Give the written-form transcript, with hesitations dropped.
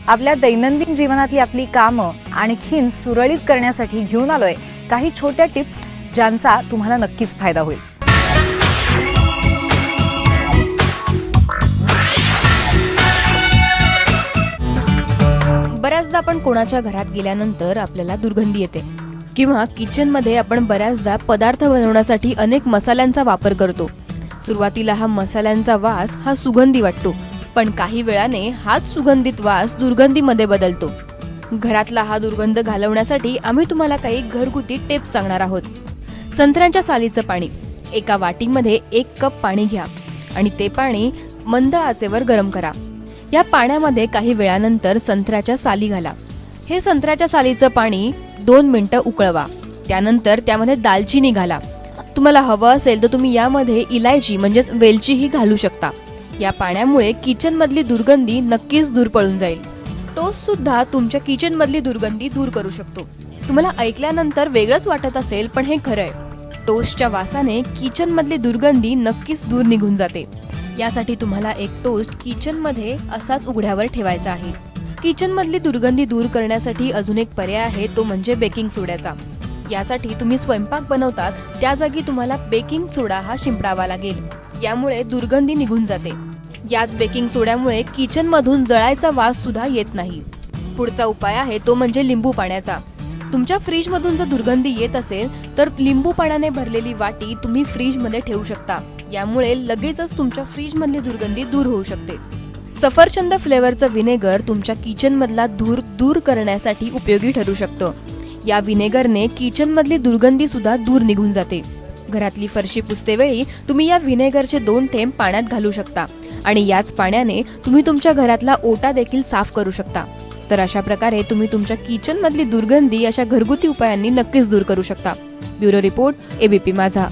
आपल्या दैनंदिन जीवनातली आपली कामं आणखीन सुरळीत करण्यासाठी घेऊन आलोय काही छोट्या टिप्स ज्यांचा तुम्हाला नक्कीच फायदा होईल। बऱ्याचदा आपण कोणाच्या घरात गेल्यानंतर आपल्याला दुर्गंधी येते किंवा किचनमध्ये आपण बऱ्याचदा पदार्थ बनवण्यासाठी अनेक मसाल्यांचा वापर करतो। सुरुवातीला हा मसाल्यांचा वास हा सुगंधी वाटतो, पण काही वेळाने हाच सुगंधित वास दुर्गंधीमध्ये बदलतो। घरातला हा दुर्गंध घालवण्यासाठी आम्ही तुम्हाला काही घरगुती टिप्स सांगणार आहोत। संत्र्याच्या सालीचं पाणी, एका वाटीमध्ये 1 कप पाणी घ्या आणि ते पाणी मंद आचेवर गरम करा। या पाण्यामध्ये काही वेळानंतर संत्र्याच्या साली घाला। हे संत्र्याच्या सालीचं पाणी 2 मिनिटं उकळवा। त्यानंतर त्यामध्ये दालचिनी घाला। तुम्हाला हवं असेल तर तुम्ही यामध्ये इलायची म्हणजेच वेलचीही घालू शकता। या पाण्यामुळे किचन मधली दुर्गंधी नक्कीच दूर पळून जाईल। टोस्ट सुद्धा तुमच्या किचन मधली दुर्गंधी दूर करू शकतो। तुम्हाला ऐकल्यानंतर वेगळंच वाटत असेल, पण हे खरं आहे। टोस्टच्या वासाने किचन मधली दुर्गंधी नक्कीच दूर निघून जाते। यासाठी तुम्हाला एक टोस्ट किचन मध्ये असाच उघड्यावर ठेवायचा आहे। किचन मधली दुर्गंधी दूर करण्यासाठी अजून एक पर्याय आहे, तो म्हणजे बेकिंग सोड्याचा। यासाठी तुम्ही स्वयंपाक बनवतात त्या जागी तुम्हाला बेकिंग सोडा हा शिंपडावा लागेल। यामुळे दुर्गंधी निघून जाते। याच बेकिंग सोड्यामुळे किचन मधून जळायचा वास सुद्धा येत नाही। पुढचा उपाय आहे तो म्हणजे लिंबू पाण्याचा। तुमच्या फ्रीज मधून जर दुर्गंधी येत असेल तर लिंबू पाण्याने भरलेली वाटी तुम्ही फ्रीज मध्ये ठेवू शकता। यामुळे लगेचच तुमच्या फ्रीज मधली दुर्गंधी दूर होऊ शकते। सफरचंद फ्लेवरचं विनेगर तुमच्या किचन मधला धूर दूर करण्यासाठी उपयोगी ठरू शकतं। या विनेगरने किचन मधली दुर्गंधी सुद्धा दूर निघून जाते। घरातली फरशी पुसतेवेळी तुम्ही या विनेगरचे 2 थेंब पाण्यात घालू शकता आणि याच पाण्याने तुम्ही तुमच्या घरातला ओटा देखील साफ करू शकता। तर अशा प्रकारे तुम्ही तुमच्या किचन मधली दुर्गंधी अशा घरगुती उपायांनी नक्कीच दूर करू शकता। ब्युरो रिपोर्ट, एबीपी माझा।